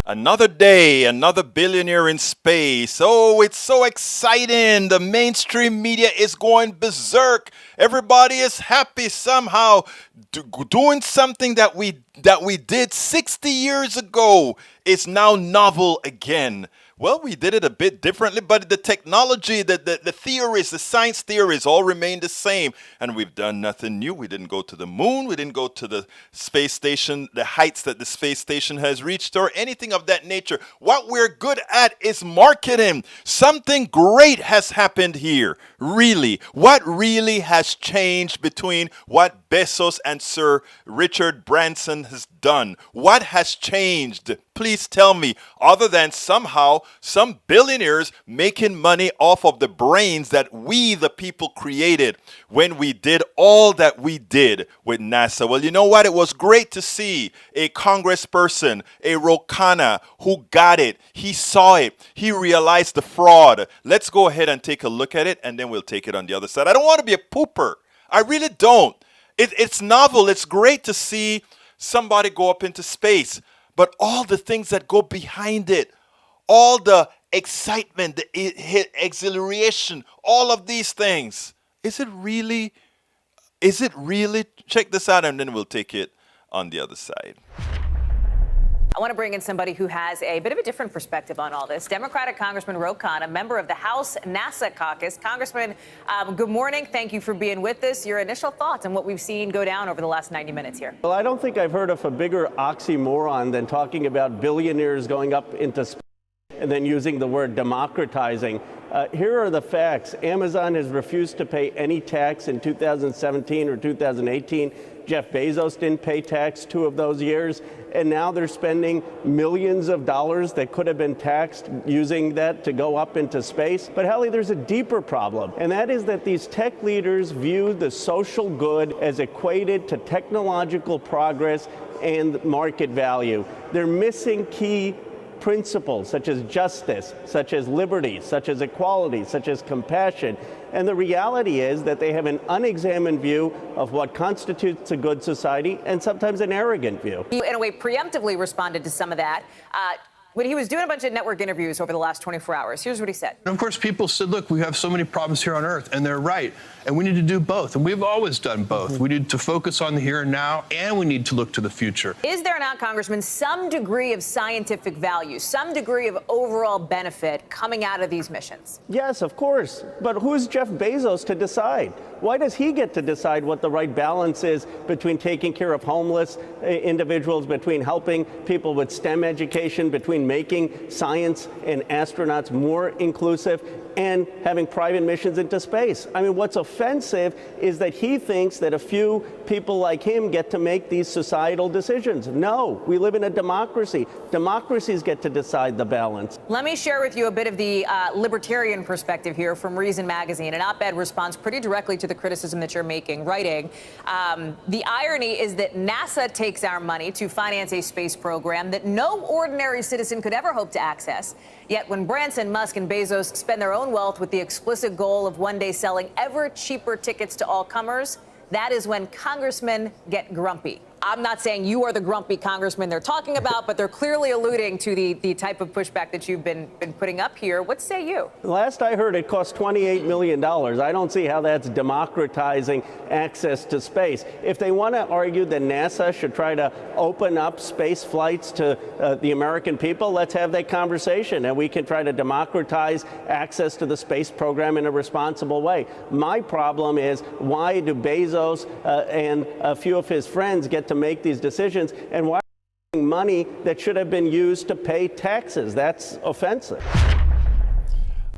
Another day, another billionaire in space. Oh, it's so exciting. The mainstream media is going berserk. Everybody is happy somehow doing something that we did 60 years ago is now novel again. Well, we did it a bit differently, but the technology, the theories, the science theories all remain the same. And we've done nothing new. We didn't go to the moon. We didn't go to the space station, the heights that the space station has reached, or anything of that nature. What we're good at is marketing. Something great has happened here. Really. What really has changed between what Bezos and Sir Richard Branson has done? What has changed? Please tell me, other than somehow some billionaires making money off of the brains that we, the people, created when we did all that we did with NASA. Well, you know what? It was great to see a congressperson, a Ro Khanna, who got it. He saw it. He realized the fraud. Let's go ahead and take a look at it, and then we'll take it on the other side. I don't want to be a pooper. I really don't. It's novel. It's great to see somebody go up into space. But all the things that go behind it, all the excitement, the exhilaration, all of these things, is it really, check this out and then we'll take it on the other side. I want to bring in somebody who has a bit of a different perspective on all this. Democratic Congressman Ro Khanna, member of the House NASA caucus. Congressman, good morning. Thank you for being with us. Your initial thoughts on what we've seen go down over the last 90 minutes here. Well, I don't think I've heard of a bigger oxymoron than talking about billionaires going up into space and then using the word democratizing. Here are the facts. Amazon has refused to pay any tax in 2017 or 2018. Jeff Bezos didn't pay tax 2 of those years, and now they're spending millions of dollars that could have been taxed using that to go up into space. But Hallie, there's a deeper problem, and that is that these tech leaders view the social good as equated to technological progress and market value. They're missing key principles such as justice, such as liberty, such as equality, such as compassion. And the reality is that they have an unexamined view of what constitutes a good society, and sometimes an arrogant view. You, in a way, preemptively responded to some of that. When he was doing a bunch of network interviews over the last 24 hours, here's what he said. And of course, people said, look, we have so many problems here on Earth, and they're right. And we need to do both. And we've always done both. We need to focus on the here and now, and we need to look to the future. Is there not, Congressman, some degree of scientific value, some degree of overall benefit coming out of these missions? Yes, of course. But who's Jeff Bezos to decide? Why does he get to decide what the right balance is between taking care of homeless individuals, between helping people with STEM education, between making science and astronauts more inclusive, and having private missions into space? I mean, what's offensive is that he thinks that a few people like him get to make these societal decisions. No, we live in a democracy. Democracies get to decide the balance. Let me share with you a bit of the libertarian perspective here from Reason Magazine. An op-ed responds pretty directly to the criticism that you're making, writing, the irony is that NASA takes our money to finance a space program that no ordinary citizen could ever hope to access. Yet when Branson, Musk, and Bezos spend their own wealth with the explicit goal of one day selling ever cheaper tickets to all comers, that is when congressmen get grumpy. I'm not saying you are the grumpy congressman they're talking about, but they're clearly alluding to the type of pushback that you've been putting up here. What say you? Last I heard, it cost $28 million. I don't see how that's democratizing access to space. If they want to argue that NASA should try to open up space flights to the American people, let's have that conversation, and we can try to democratize access to the space program in a responsible way. My problem is, why do Bezos and a few of his friends get to make these decisions, and why are we money that should have been used to pay taxes? That's offensive.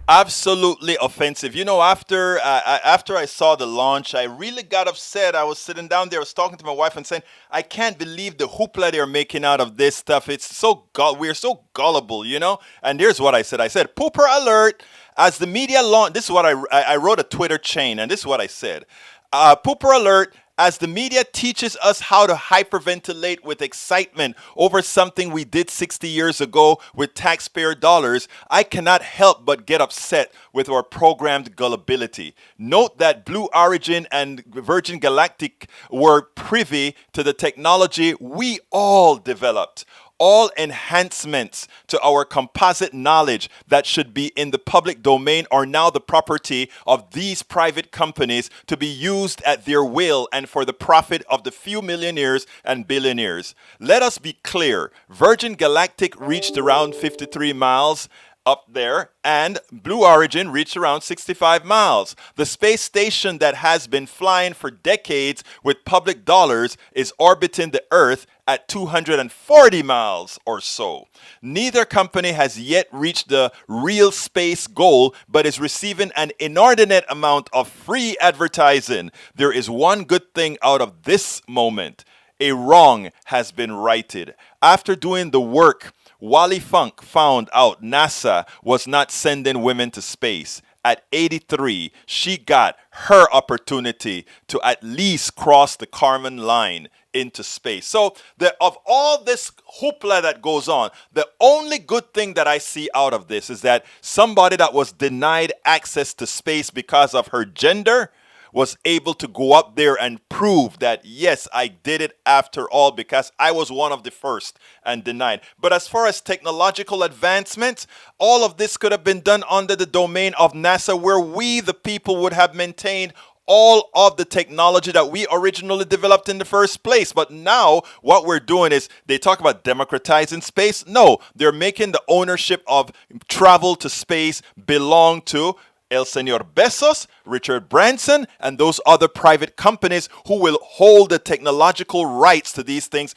Absolutely offensive. You know, after I saw the launch, I really got upset. I was sitting down there, I was talking to my wife and saying, I can't believe the hoopla they're making out of this stuff. It's so we're so gullible, you know. And here's what I said. I said, pooper alert. As the media launch, this is what I wrote a Twitter chain, and this is what I said. Pooper alert. As the media teaches us how to hyperventilate with excitement over something we did 60 years ago with taxpayer dollars, I cannot help but get upset with our programmed gullibility. Note that Blue Origin and Virgin Galactic were privy to the technology we all developed. All enhancements to our composite knowledge that should be in the public domain are now the property of these private companies to be used at their will and for the profit of the few millionaires and billionaires. Let us be clear. Virgin Galactic reached around 53 miles up there, and Blue Origin reached around 65 miles. The space station that has been flying for decades with public dollars is orbiting the Earth at 240 miles or so. Neither company has yet reached the real space goal, but is receiving an inordinate amount of free advertising. There is one good thing out of this moment. A wrong has been righted. After doing the work, Wally Funk found out NASA was not sending women to space. At 83, she got her opportunity to at least cross the Kármán line into space. So of all this hoopla that goes on, the only good thing that I see out of this is that somebody that was denied access to space because of her gender was able to go up there and prove that, yes, I did it after all because I was one of the first and denied. But as far as technological advancements, all of this could have been done under the domain of NASA, where we, the people, would have maintained all of the technology that we originally developed in the first place. But now what we're doing is, they talk about democratizing space. No, they're making the ownership of travel to space belong to El Señor Bezos, Richard Branson, and those other private companies who will hold the technological rights to these things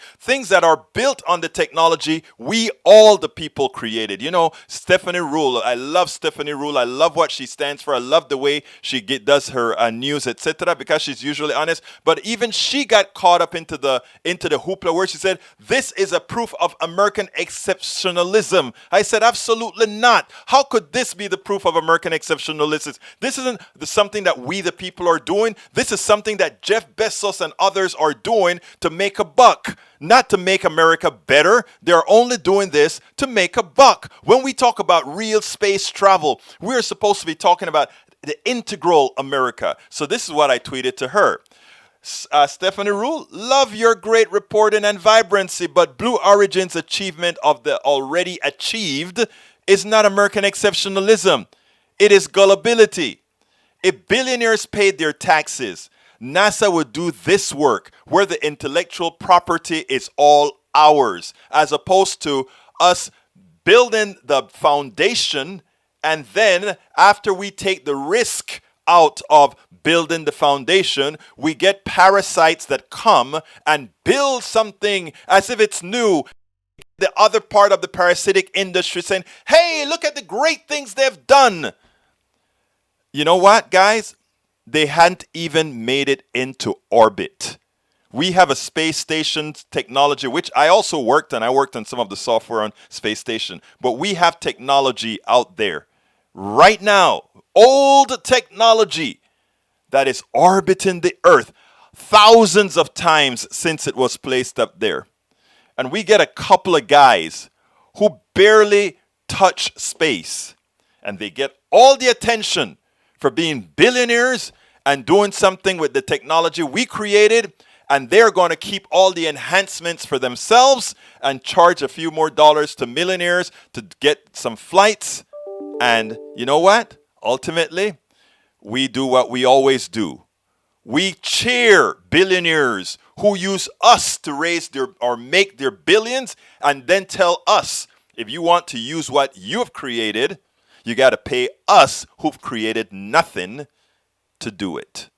that are built on the technology we, all the people, created. You know, Stephanie Rule. I love Stephanie Rule. I love what she stands for. I love the way she does her news, etc., because she's usually honest. But even she got caught up into the hoopla where she said, this is a proof of American exceptionalism. I said, absolutely not. How could this be the proof of American exceptionalism? This isn't something that we the people are doing. This is something that Jeff Bezos and others are doing to make a buck, not to make America better. They're only doing this to make a buck. When we talk about real space travel, we're supposed to be talking about the integral America. So this is what I tweeted to her. Stephanie Rule, love your great reporting and vibrancy, but Blue Origin's achievement of the already achieved is not American exceptionalism. It is gullibility. If billionaires paid their taxes, NASA would do this work where the intellectual property is all ours, as opposed to us building the foundation, and then after we take the risk out of building the foundation, we get parasites that come and build something as if it's new. The other part of the parasitic industry saying, hey, look at the great things they've done. You know what, guys? They hadn't even made it into orbit. We have a space station technology, which I also worked on. I worked on some of the software on space station. But we have technology out there right now, old technology that is orbiting the Earth thousands of times since it was placed up there. And we get a couple of guys who barely touch space, and they get all the attention for being billionaires and doing something with the technology we created, and they're going to keep all the enhancements for themselves and charge a few more dollars to millionaires to get some flights. And you know what? Ultimately, we do what we always do. We cheer billionaires who use us to raise their or make their billions, and then tell us, if you want to use what you've created, you got to pay us who've created nothing to do it.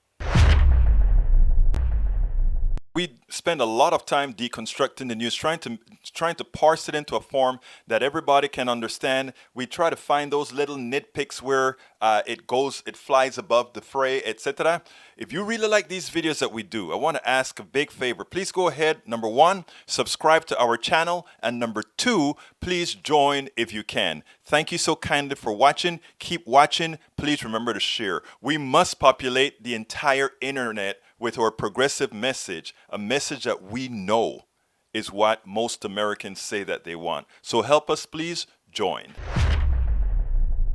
We spend a lot of time deconstructing the news, trying to parse it into a form that everybody can understand. We try to find those little nitpicks where it flies above the fray, etc. If you really like these videos that we do, I want to ask a big favor. Please go ahead, number one, subscribe to our channel, and number two, please join if you can. Thank you so kindly for watching. Keep watching. Please remember to share. We must populate the entire internet with our progressive message, a message that we know is what most Americans say that they want. So help us, please join.